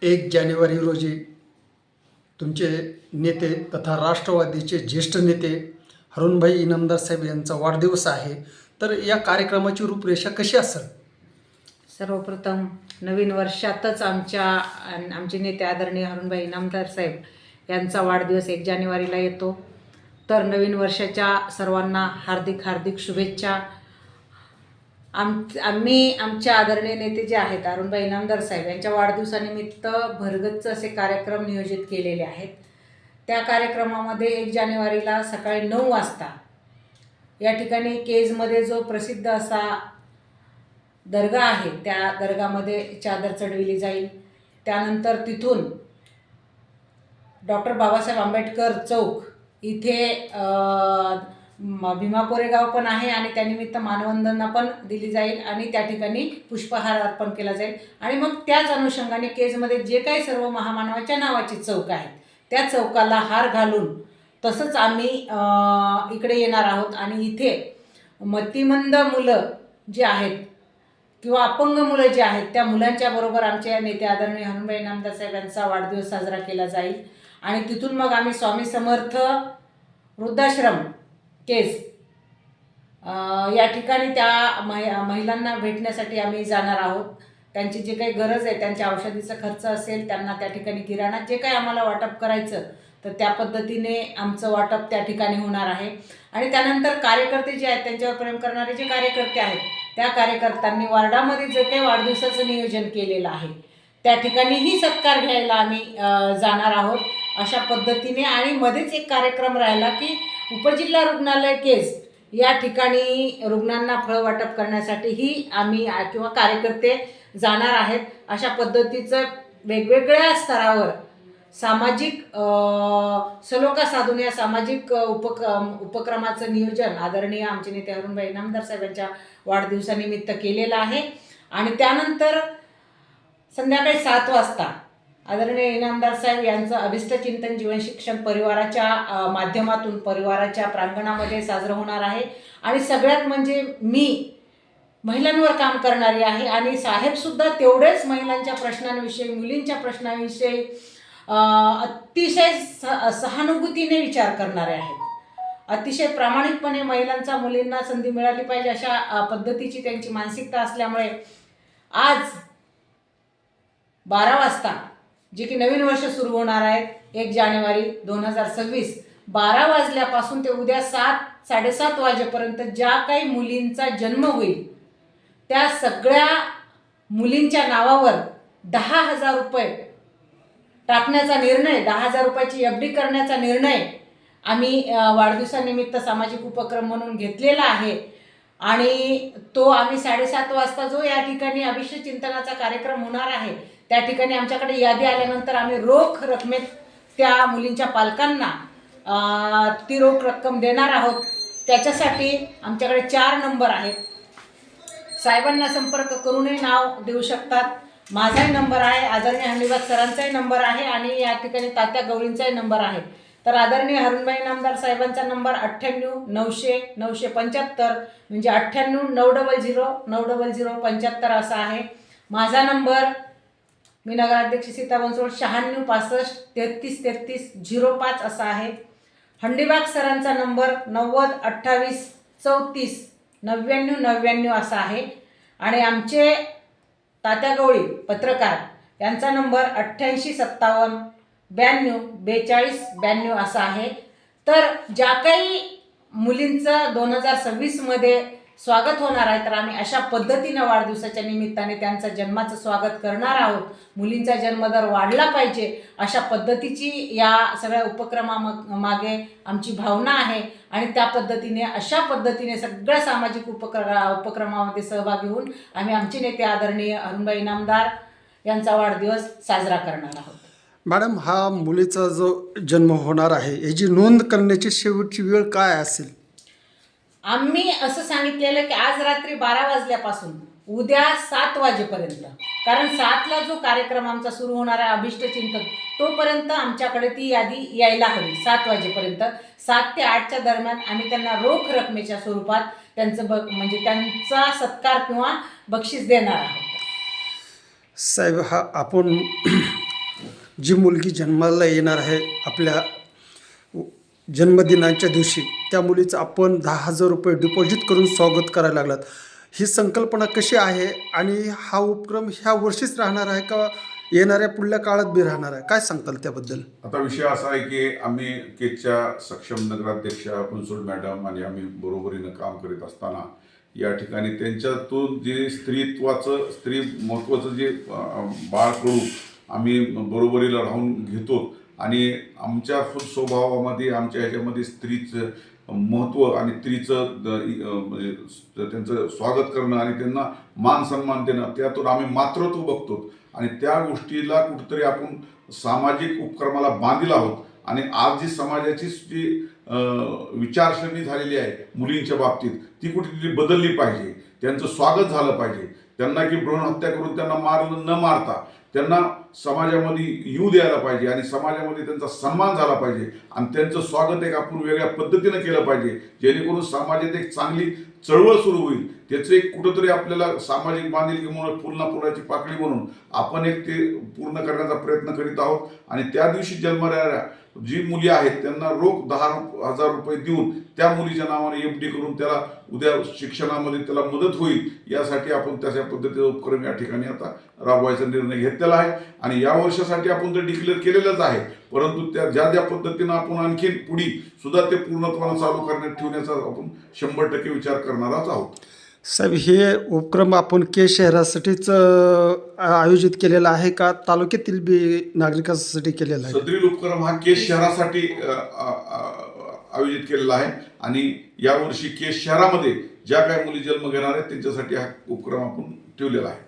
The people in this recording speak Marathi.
1 जानेवारी रोजी तुमचे नेते तथा राष्ट्रवादीचे ज्येष्ठ नेते अरुणभाई इनामदार साहेब यांचा वाढदिवस आहे. तर या कार्यक्रमाची रूपरेषा कशी असेल? सर्वप्रथम नवीन वर्षातच आमचे नेते आदरणीय अरुणभाई इनामदार साहेब यांचा वाढदिवस 1 जानेवारीला येतो. तर नवीन वर्षाच्या सर्वांना हार्दिक हार्दिक शुभेच्छा. आम्ही आमच्या आदरणीय नेते जे आहेत अरुणभाई इनामदार साहेब यांच्या वाढदिवसानिमित्त भरगच्च असे कार्यक्रम नियोजित केलेले आहेत. त्या कार्यक्रमामध्ये 1 जानेवारीला सकाळी 9 वाजता या ठिकाणी केजमध्ये जो प्रसिद्ध असा दर्गा आहे त्या दर्गामध्ये चादर चढविली जाईल. त्यानंतर तिथून डॉक्टर बाबासाहेब आंबेडकर चौक इथे भीमा कोरेगाव पण आहे आणि त्यानिमित्त मानवंदना पण दिली जाईल आणि त्या ठिकाणी पुष्पहार अर्पण केला जाईल. आणि मग त्याच अनुषंगाने केजमध्ये जे काही सर्व महामानवाच्या नावाचे चौक आहेत त्या चौकाला हार घालून तसंच आम्ही इकडे येणार आहोत. आणि इथे मतिमंद मुलं जे आहेत किंवा अपंग मुलं जे आहेत त्या मुलांच्या बरोबर आमच्या नेते आदरणीय अरुणभाई इनामदार साहेब यांचा वाढदिवस साजरा केला जाईल. आणि तिथून मग आम्ही स्वामी समर्थ वृद्धाश्रम केस या ठिकाणी त्या महिलांना भेटण्यासाठी आम्ही जाणार आहोत. त्यांची जे काही गरज आहे त्यांच्या औषधीचा खर्च असेल त्यांना त्या ठिकाणी किराणा जे काही आम्हाला वाटप करायचं तर त्या पद्धतीने आमचं वाटप त्या ठिकाणी होणार आहे. आणि त्यानंतर कार्यकर्ते जे आहेत त्यांच्यावर प्रेम करणारे जे कार्यकर्ते आहेत त्या कार्यकर्त्यांनी वार्डामध्ये जे काही वाढदिवसाचं नियोजन केलेलं आहे त्या ठिकाणीही सत्कार घ्यायला आम्ही जाणार आहोत अशा पद्धतीने. आणि मध्येच एक कार्यक्रम राहिला की उपजिल्हा रुग्णालय केज या ठिकाणी रुग्णांना फळ वाटप करण्यासाठीही आम्ही किंवा कार्यकर्ते जाणार आहेत. अशा पद्धतीचं वेगवेगळ्या स्तरावर सामाजिक सलोखा साधून या सामाजिक उपक्रमाचं नियोजन आदरणीय आमचे नेते अरुणभाई इनामदार साहेब यांच्या वाढदिवसानिमित्त केलेलं आहे. आणि त्यानंतर संध्याकाळी 7 वाजता आदरणीय इनामदार साहेब यांचं अभिष्ट चिंतन जीवन शिक्षण परिवाराच्या माध्यमातून परिवाराच्या प्रांगणामध्ये साजरं होणार आहे. आणि सगळ्यात म्हणजे मी महिलांवर काम करणारी आहे आणि साहेबसुद्धा तेवढेच महिलांच्या प्रश्नांविषयी मुलींच्या प्रश्नांविषयी अतिशय सहानुभूतीने विचार करणारे आहेत. अतिशय प्रामाणिकपणे महिलांचा मुलींना संधी मिळाली पाहिजे अशा पद्धतीची त्यांची मानसिकता असल्यामुळे आज 12 वाजता जे की नवीन वर्ष सुरू होणार आहे 1 जानेवारी 2026 12 वाजल्यापासून ते उद्या 7-7:30 वाजेपर्यंत ज्या काही मुलींचा जन्म होईल त्या सगळ्या मुलींच्या नावावर 10,000 रुपये टाकण्याचा निर्णय 10,000 रुपयाची FD करण्याचा निर्णय आम्ही वाढदिवसानिमित्त सामाजिक उपक्रम म्हणून घेतलेला आहे. आणि तो आम्ही 7:30 वाजता जो या ठिकाणी अभिष्ट चिंतनाचा कार्यक्रम होणार आहे त्या ठिकाणी आमच्याकडे यादी आल्यानंतर आम्ही रोख रकमेत त्या मुलींच्या पालकांना ती रोख रक्कम देणार आहोत. त्याच्यासाठी आमच्याकडे 4 नंबर आहेत. साहेबांना संपर्क करूनही नाव देऊ शकतात. माझाही नंबर आहे, आदरणीय हंडीबाग सरांचाही नंबर आहे आणि या ठिकाणी तात्या गवळींचाही नंबर आहे. तर आदरणीय अरुणभाई इनामदार साहेबांचा नंबर 98-900-975 म्हणजे 98-900-900-75 असा आहे. माझा नंबर मी नगराध्यक्ष सीता बनसोड 96-65-33-33-05 असा आहे. हंडीबाग सरांचा नंबर 90-28-34-99-99 असा आहे. आणि आमचे तात्या गवळी पत्रकार यांचा नंबर 88-57-92-42-92 असा आहे. तर ज्या काही मुलींचं 2026मध्ये स्वागत होणार आहे तर आम्ही अशा पद्धतीनं वाढदिवसाच्या निमित्ताने त्यांचं जन्माचं स्वागत करणार आहोत. मुलींचा जन्मदर वाढला पाहिजे अशा पद्धतीची या सगळ्या उपक्रमामागे आमची भावना आहे. आणि त्या पद्धतीने अशा पद्धतीने सगळ्या सामाजिक उपक्रमामध्ये सहभागी होऊन आम्ही आमचे नेते आदरणीय अरुणभाई इनामदार यांचा वाढदिवस साजरा करणार आहोत. मॅडम, हा मुलीचा जो जन्म होणार आहे याची नोंद करण्याची शेवटची वेळ काय असेल? आम्ही असं सांगितलेलं की आज रात्री 12 वाजल्यापासून उद्या 7 वाजेपर्यंत, कारण 7ला जो कार्यक्रम आमचा सुरू होणार आहे अभिष्ट चिंतन तोपर्यंत आमच्याकडे ती यादी यायला हवी. 7 वाजेपर्यंत 7 ते 8च्या दरम्यान आम्ही त्यांना रोख रकमेच्या स्वरूपात त्यांचं म्हणजे त्यांचा सत्कार किंवा बक्षीस देणार आहोत. साहेब, हा आपण जी मुलगी जन्माला येणार आहे आपल्या जन्मदिनाच्या दिवशी, त्या मुलीचं आपण 10,000 रुपये डिपॉझिट करून स्वागत करायला लागलात. ही संकल्पना कशी आहे आणि हा उपक्रम ह्या वर्षीच राहणार आहे का येणाऱ्या पुढल्या काळात बी राहणार आहे? काय सांगताल त्याबद्दल? आता विषय असा आहे की आम्ही केजच्या सक्षम नगराध्यक्षा कुंसुल मॅडम आणि आम्ही बरोबरीनं काम करीत असताना या ठिकाणी त्यांच्यातून जे स्त्री महत्त्वाचं जे बाळकडू आम्ही बरोबरीला राहून घेतो आणि आमच्या स्वभावामध्ये आमच्या ह्याच्यामध्ये स्त्रीचं महत्त्व आणि स्त्रीचं म्हणजे त्यांचं स्वागत करणं आणि त्यांना मान सन्मान देणं, त्यातून आम्ही मातृत्व बघतो आणि त्या गोष्टीला कुठेतरी आपण सामाजिक उपक्रमाला बांधील आहोत. आणि आज जी समाजाची जी विचारसरणी झालेली आहे मुलींच्या बाबतीत, ती कुठेतरी बदलली पाहिजे. त्यांचं स्वागत झालं पाहिजे. त्यांना की भ्रूण हत्या करून त्यांना न मारता त्यांना समाजामध्ये येऊ द्यायला पाहिजे आणि समाजामध्ये त्यांचा सन्मान झाला पाहिजे आणि त्यांचं स्वागत एक आपण वेगळ्या पद्धतीनं केलं पाहिजे, जेणेकरून समाजात एक चांगली चळवळ सुरू होईल. त्याचं एक कुठंतरी आपल्याला सामाजिक बांधिलकी म्हणून फुलना फुलाची पाकळी म्हणून आपण एक ते पूर्ण करण्याचा प्रयत्न करीत आहोत. आणि त्या दिवशी जन्मणाऱ्या जी मुली आहेत त्यांना रोख 10,000 रुपये देऊन त्या मुलीच्या नावाने FD करून त्याला उद्या शिक्षणामध्ये त्याला मदत होईल, यासाठी आपण तशा पद्धतीचा उपक्रम या ठिकाणी आता राबवायचा निर्णय घेतलेला आहे. आणि या वर्षासाठी आपण तर डिक्लेअर केलेलंच आहे, परंतु त्या ज्या पद्धतीनं आपण आणखी पुढे सुद्धा ते पूर्णत्वानं चालू करण्यात ठेवण्याचा आपण 100% विचार करणारच आहोत. साहेब, हे उपक्रम आपण केज शहरासाठीच आयोजित केलेला आहे का तालुक्यातील बी नागरिकांसाठी केलेला आहे? सदरील उपक्रम हा केज शहरासाठी आयोजित केलेला आहे आणि यावर्षी केज शहरामध्ये ज्या काही मुली जन्म घेणार आहेत त्यांच्यासाठी हा उपक्रम आपण ठेवलेला आहे.